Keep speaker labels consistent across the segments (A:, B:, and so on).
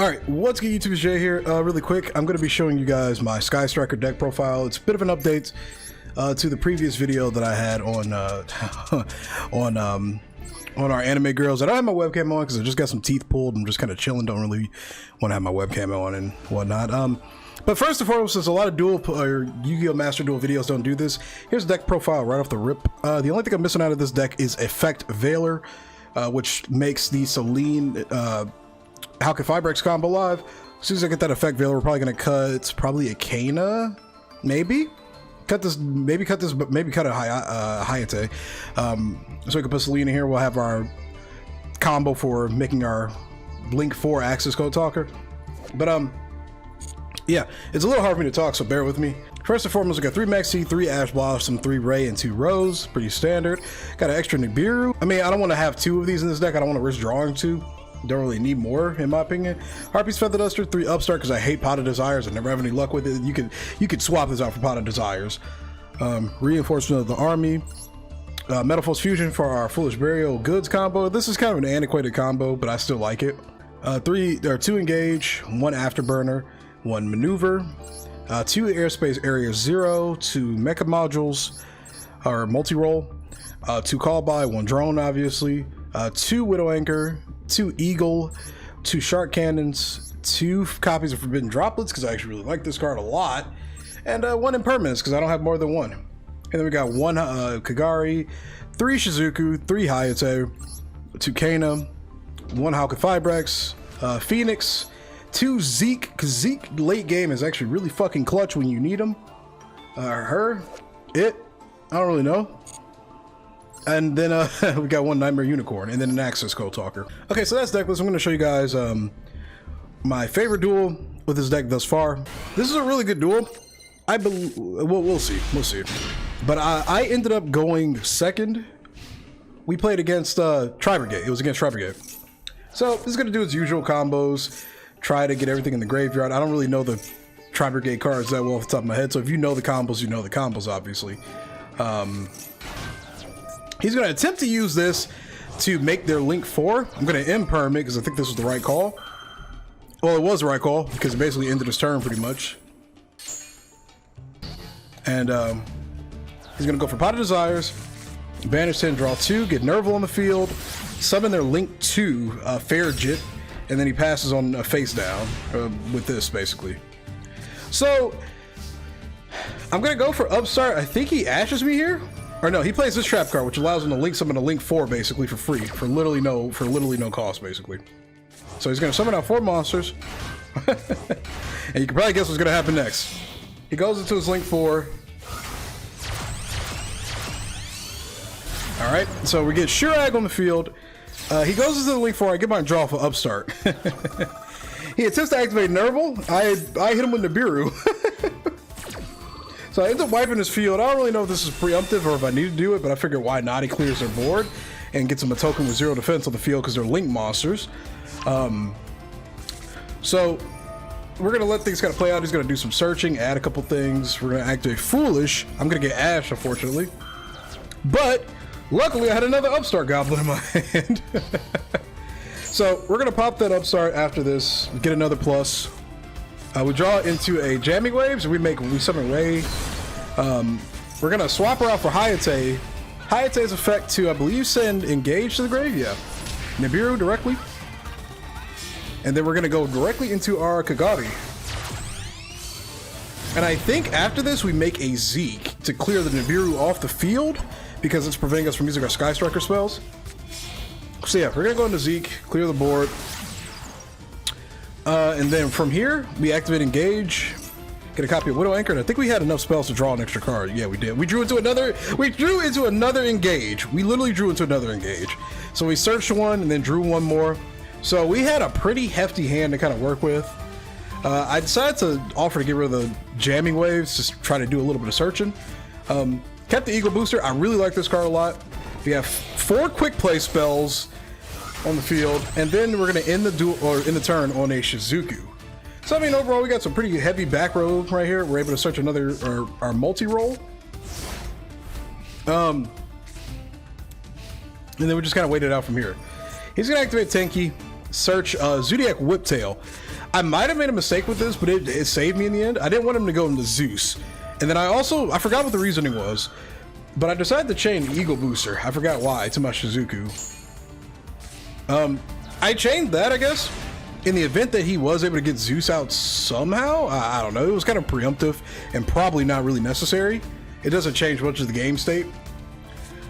A: Alright, what's good YouTube, it's Jay here. Really quick, I'm going to be showing you guys my Sky Striker deck profile. It's a bit of an update to the previous video that I had on on our anime girls. I don't have my webcam on because I just got some teeth pulled. I'm just kind of chilling, don't really want to have my webcam on and whatnot. But first and foremost, since a lot of Duel or Yu-Gi-Oh! Master Duel videos don't do this, here's the deck profile right off the rip. The only thing I'm missing out of this deck is Effect Veiler, which makes the Celine Halka Fibrex combo live. As soon as I get that Effect Veiler, we're probably going to cut probably a Kana, maybe cut a Hayate. So we can put Celine in here. We'll have our combo for making our Link 4 Axis Code Talker. But yeah, it's a little hard for me to talk, so bear with me. First and foremost, we got 3 Maxi, 3 Ash Blossom, 3 Ray, and 2 Rose. Pretty standard. Got an extra Nibiru. I mean, I don't want to have 2 of these in this deck. I don't want to risk drawing 2. Don't really need more, in my opinion. Harpy's Feather Duster, 3 Upstart, because I hate Pot of Desires. I never have any luck with it. You could swap this out for Pot of Desires. Reinforcement of the Army. Metal Force Fusion for our Foolish Burial Goods combo. This is kind of an antiquated combo, but I still like it. 2 Engage, 1 Afterburner, 1 Maneuver, 2 Airspace Area 0, 2 Mecha Modules, or Multi-Roll, 2 Call By, 1 Drone, obviously, 2 Widow Anchor, 2 Eagle, 2 Shark Cannons, 2 copies of Forbidden Droplets, because I actually really like this card a lot, and 1 Impermanence, because I don't have more than 1. And then we got 1 Kagari, 3 Shizuku, 3 Hayate, 2 Kana, 1 Halka Fibrex, Phoenix, 2 Zeke, because Zeke late game is actually really fucking clutch when you need him. I don't really know. And then we got 1 Nightmare Unicorn, and then an Axis Code Talker. Okay, so that's deck list. I'm going to show you guys my favorite duel with this deck thus far. This is a really good duel. I believe, well, we'll see. But I ended up going second. We played against Tribrigade. It was against Tribrigade. So this is going to do its usual combos. Try to get everything in the graveyard. I don't really know the Tribrigade cards that well off the top of my head. So if you know the combos, you know the combos, obviously. He's going to attempt to use this to make their Link 4. I'm going to imperm it because I think this was the right call. Well, it was the right call because it basically ended his turn pretty much. And he's going to go for Pot of Desires, banish 10, draw 2, get Nerval on the field, summon their Link 2 Farigit, and then he passes on a face down with this basically. So I'm going to go for Upstart. I think he ashes me here. Or no, he plays this trap card, which allows him to link summon a Link 4 basically for free, for literally no cost basically. So he's gonna summon out 4 monsters, and you can probably guess what's gonna happen next. He goes into his Link 4. All right, so we get Shirag on the field. He goes into the Link 4. I get my draw for Upstart. He attempts to activate Nerval. I hit him with Nibiru. So I end up wiping his field. I don't really know if this is preemptive or if I need to do it, but I figure why not? He clears their board and gets them a token with 0 defense on the field because they're Link monsters. So we're gonna let things kind of play out. He's gonna do some searching, add a couple things. We're gonna activate Foolish. I'm gonna get Ash, unfortunately, but luckily I had another Upstart Goblin in my hand. So we're gonna pop that Upstart after this, get another plus. We draw into a Jamming Waves, and we summon Ray. We're gonna swap her out for Hayate. Hayate's effect to, I believe, send Engage to the grave. Yeah, Nibiru directly, and then we're gonna go directly into our Kagari. And I think after this we make a Zeke to clear the Nibiru off the field because it's preventing us from using our Sky Striker spells. So yeah, we're gonna go into Zeke, clear the board. And then from here, we activate Engage, get a copy of Widow Anchor, and I think we had enough spells to draw an extra card. Yeah, we did. We drew into another Engage. We literally drew into another Engage. So we searched one and then drew one more. So we had a pretty hefty hand to kind of work with. I decided to offer to get rid of the Jamming Waves, just try to do a little bit of searching. Kept the Eagle Booster. I really like this card a lot. We have 4 quick play spells on the field, and then we're going to end the duel or end the turn on a Shizuku. So I mean, overall we got some pretty heavy back row right here. We're able to search another our multi-roll, and then we just kind of wait it out from here. He's gonna activate Tenki, search Zodiac Whiptail. I might have made a mistake with this, but it saved me in the end. I didn't want him to go into Zeus. And then I forgot what the reasoning was, but I decided to chain Eagle Booster. I forgot why, to my Shizuku. I chained that, I guess, in the event that he was able to get Zeus out somehow. I don't know. It was kind of preemptive and probably not really necessary. It doesn't change much of the game state.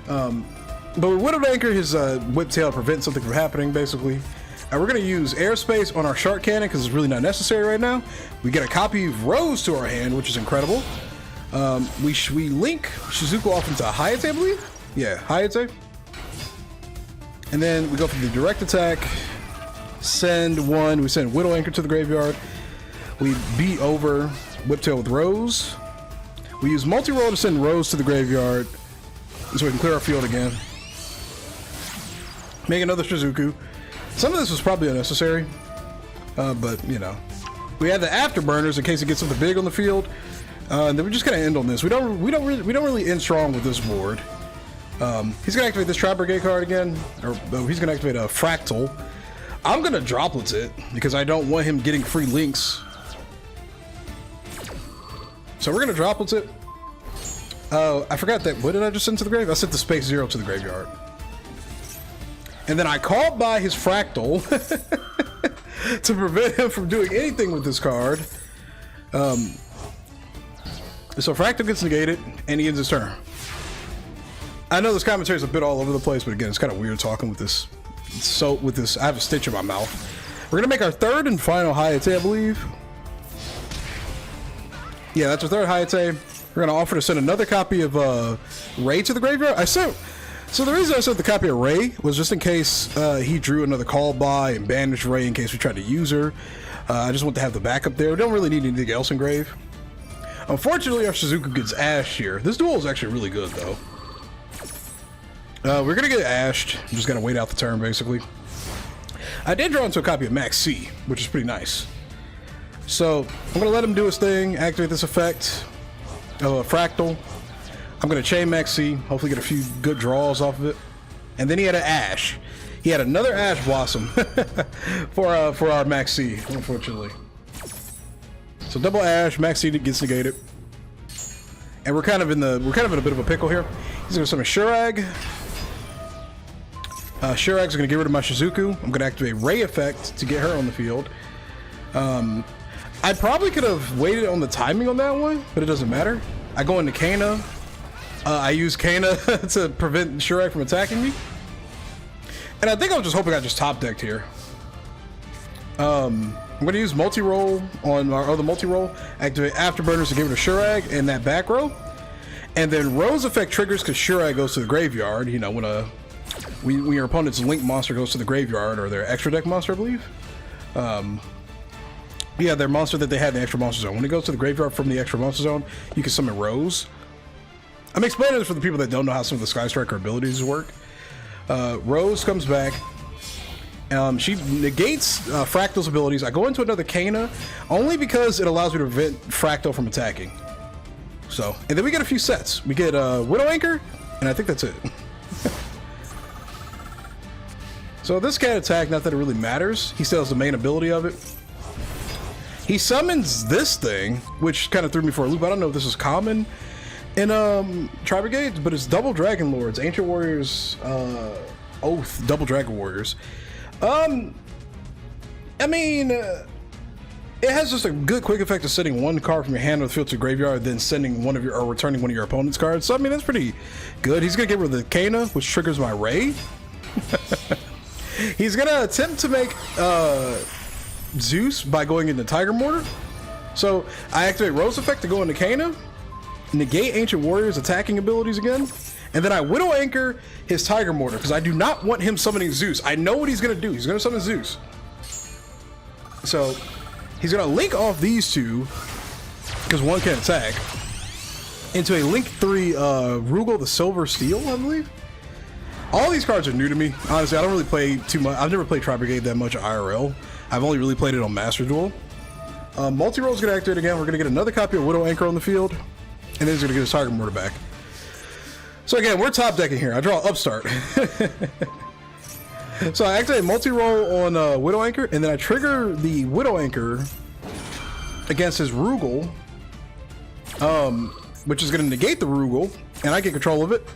A: But we would have anchored his whip tail to prevent something from happening, basically. And we're going to use airspace on our shark cannon because it's really not necessary right now. We get a copy of Rose to our hand, which is incredible. We link Shizuku off into Hayate, I believe. Yeah, Hayate. And then we go for the direct attack. Send one. We send Widow Anchor to the graveyard. We beat over Whiptail with Rose. We use multi-roll to send Rose to the graveyard so we can clear our field again. Make another Shizuku. Some of this was probably unnecessary, but you know, we had the afterburners in case it gets something big on the field. And then we just kind of end on this. We don't really end strong with this board. He's gonna activate this Tribrigade card again, or he's gonna activate a Fractal. I'm gonna Droplets it because I don't want him getting free links. So we're gonna Droplets it. I forgot that. What did I just send to the grave? I sent the Space Zero to the graveyard. And then I called by his Fractal to prevent him from doing anything with this card. So Fractal gets negated, and he ends his turn. I know this commentary is a bit all over the place, but again, it's kind of weird talking with this. I have a stitch in my mouth. We're gonna make our third and final Hayate, I believe. Yeah, that's our third Hayate. We're gonna offer to send another copy of Ray to the graveyard. So the reason I sent the copy of Ray was just in case he drew another call by and banished Ray in case we tried to use her. I just want to have the backup there. We don't really need anything else in grave. Unfortunately, our Shizuku gets ashed here. This duel is actually really good, though. We're going to get ashed. I'm just going to wait out the turn, basically. I did draw into a copy of Max C, which is pretty nice. So I'm going to let him do his thing, activate this effect of a Fractal. I'm going to chain Max C, hopefully get a few good draws off of it. And then he had an Ash. He had another Ash Blossom for our Max C, unfortunately. So double Ash, Max C gets negated. And we're kind of in a bit of a pickle here. He's going to summon Shurag. Shurag's going to get rid of my Shizuku. I'm going to activate Ray Effect to get her on the field. I probably could have waited on the timing on that one, but it doesn't matter. I go into Kana. I use Kana to prevent Shurag from attacking me. And I think I was just hoping I just top decked here. I'm going to use multi-roll on our other multi-roll. Activate Afterburners to give it a Shurag in that back row. And then Rose effect triggers because Shurag goes to the graveyard. You know, when your opponent's Link monster goes to the graveyard, or their extra deck monster, I believe. Yeah, their monster that they had in the extra monster zone. When it goes to the graveyard from the extra monster zone, you can summon Rose. I'm explaining this for the people that don't know how some of the Sky Striker abilities work. Rose comes back. She negates Fractal's abilities. I go into another Kana only because it allows me to prevent Fractal from attacking. So, and then we get a few sets. We get Widow Anchor, and I think that's it. So this can attack, not that it really matters. He still has the main ability of it. He summons this thing, which kind of threw me for a loop. I don't know if this is common in Tribrigade, but it's Double Dragon Lords, Ancient Warriors, Oath, Double Dragon Warriors. I mean, it has just a good quick effect of sending one card from your hand or the field to the graveyard, then sending one of your, or returning one of your opponent's cards. So I mean, that's pretty good. He's gonna get rid of the Kana, which triggers my Ray. He's gonna attempt to make Zeus by going into Tiger Mortar. So I activate Rose effect to go into Kana, negate Ancient Warriors attacking abilities again, and then I Widow Anchor his Tiger Mortar because I do not want him summoning Zeus. I know what he's gonna do. He's gonna summon Zeus. So he's gonna link off these two because one can attack into a Link 3 Rugal the Silver Steel, I believe. All these cards are new to me. Honestly, I don't really play too much. I've never played Tribrigade that much IRL. I've only really played it on Master Duel. Multi-roll is going to activate again. We're going to get another copy of Widow Anchor on the field. And then he's going to get his Tiger Mortar back. So again, we're top decking here. I draw Upstart. So I activate multi-roll on Widow Anchor, and then I trigger the Widow Anchor against his Rugal, which is going to negate the Rugal, and I get control of it.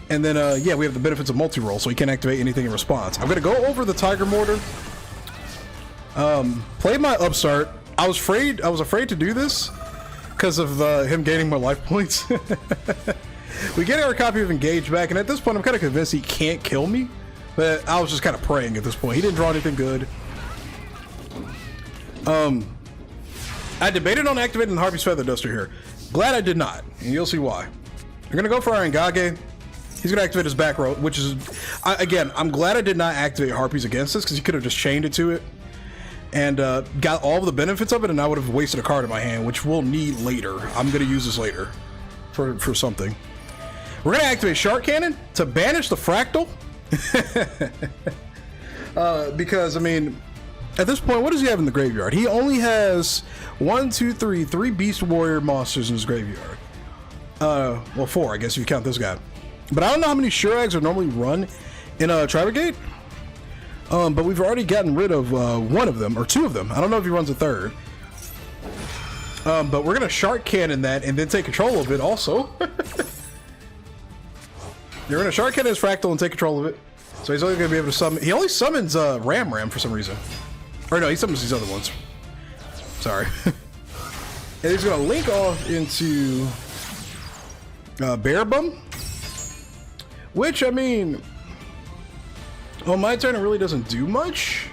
A: And then, yeah, we have the benefits of multi-roll, so he can't activate anything in response. I'm going to go over the Tiger Mortar. Play my upstart. I was afraid to do this because of him gaining more life points. We get our copy of Engage back, and at this point, I'm kind of convinced he can't kill me. But I was just kind of praying at this point. He didn't draw anything good. I debated on activating the Harpy's Feather Duster here. Glad I did not, and you'll see why. We're going to go for our Engage. He's going to activate his back row, which is, again, I'm glad I did not activate Harpies against this, because he could have just chained it to it and got all of the benefits of it, and I would have wasted a card in my hand, which we'll need later. I'm going to use this later for something. We're going to activate Shark Cannon to banish the Fractal. Because, I mean, at this point, what does he have in the graveyard? He only has 3 Beast Warrior monsters in his graveyard. Well, 4, I guess, if you count this guy. But I don't know how many Shurags are normally run in a Tribrigade. But we've already gotten rid of one of them, or 2 of them. I don't know if he runs a 3rd. But we're going to Shark Cannon that and then take control of it also. You're going to Shark Cannon his Fractal and take control of it. So he's only going to be able to summon... He only summons Ram for some reason. Or no, he summons these other ones. Sorry. And he's going to link off into Bear Bum. Which, I mean... On my turn, it really doesn't do much.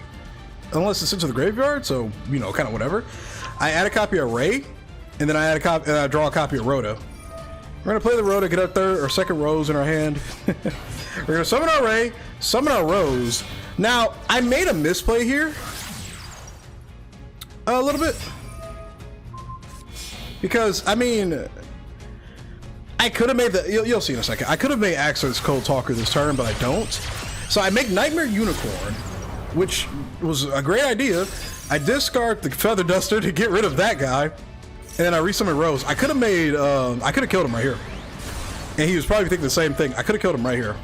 A: Unless it's into the graveyard, so, you know, kind of whatever. I add a copy of Ray, and then I draw a copy of Rhoda. We're going to play the Rhoda, get our 3rd or 2nd Rose in our hand. We're going to summon our Ray, summon our Rose. Now, I made a misplay here. A little bit. Because, I mean... I could have made the... You'll see in a second. I could have made Access Cold Talker this turn, but I don't. So I make Nightmare Unicorn, which was a great idea. I discard the Feather Duster to get rid of that guy, and then I resummon Rose. I could have made, I could have killed him right here. And he was probably thinking the same thing. I could have killed him right here.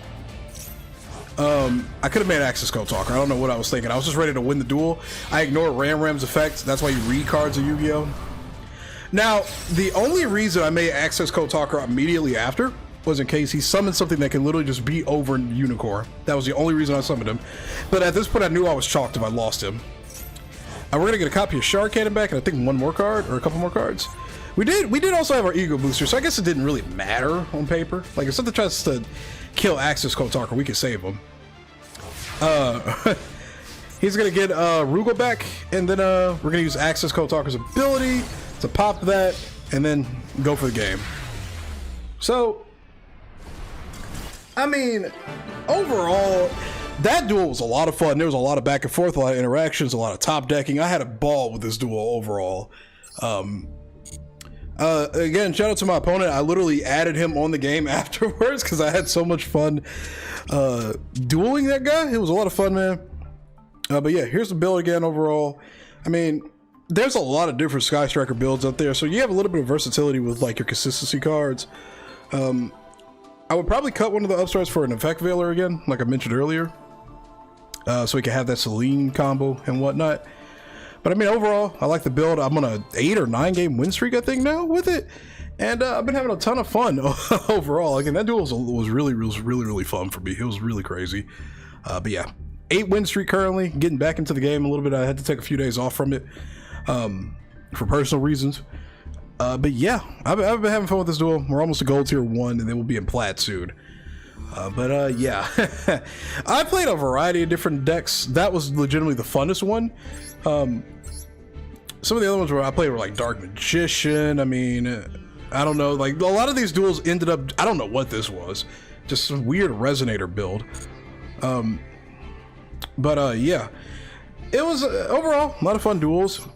A: I could have made Access Code Talker. I don't know what I was thinking. I was just ready to win the duel. I ignored Ram's effect. That's why you read cards of Yu-Gi-Oh! Now, the only reason I made Access Code Talker immediately after was in case he summoned something that can literally just be over in Unicorn. That was the only reason I summoned him. But at this point, I knew I was chalked if I lost him. We're gonna get a copy of Shark Cannon back, and I think 1 more card, or a couple more cards. We did also have our Ego Booster, so I guess it didn't really matter on paper. Like, if something tries to kill Access Code Talker, we can save him. He's gonna get Rugal back, and then we're gonna use Access Code Talker's ability to pop that, and then go for the game. So, I mean, overall, that duel was a lot of fun. There was a lot of back and forth, a lot of interactions, a lot of top decking. I had a ball with this duel overall. Again, shout out to my opponent. I literally added him on the game afterwards because I had so much fun dueling that guy. It was a lot of fun, man. But yeah, here's the build again overall. I mean, there's a lot of different Sky Striker builds out there, so you have a little bit of versatility with like your consistency cards. I would probably cut one of the upstarts for an Effect Veiler again, like I mentioned earlier, so we can have that Celine combo and whatnot. But I mean, overall, I like the build. I'm on a 8 or 9 game win streak, I think, now with it, and I've been having a ton of fun overall. Again, that duel was really fun for me. It was really crazy. But yeah, 8 win streak currently. Getting back into the game a little bit. I had to take a few days off from it for personal reasons. But yeah, I've been having fun with this duel. We're almost a gold tier 1, and then we'll be in plat soon. Yeah, I played a variety of different decks. That was legitimately the funnest one. Some of the other ones where I played were like Dark Magician. I mean, I don't know. Like, a lot of these duels ended up, I don't know what this was. Just some weird resonator build. Yeah, it was overall a lot of fun duels.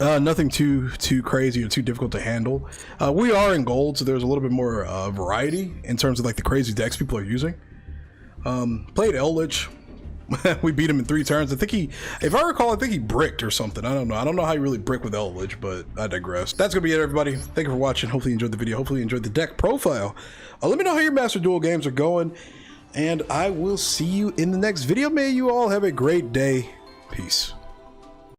A: Nothing too crazy or too difficult to handle. We are in gold, so there's a little bit more variety in terms of like the crazy decks people are using. Played Eldritch. We beat him in 3 turns. I think if I recall, I think he bricked or something. I don't know how you really brick with Eldritch, but I digress. That's gonna be it, everybody. Thank you for watching. Hopefully you enjoyed the video. Hopefully you enjoyed the deck profile. Let me know how your Master Duel games are going. and I will see you in the next video. May you all have a great day. Peace.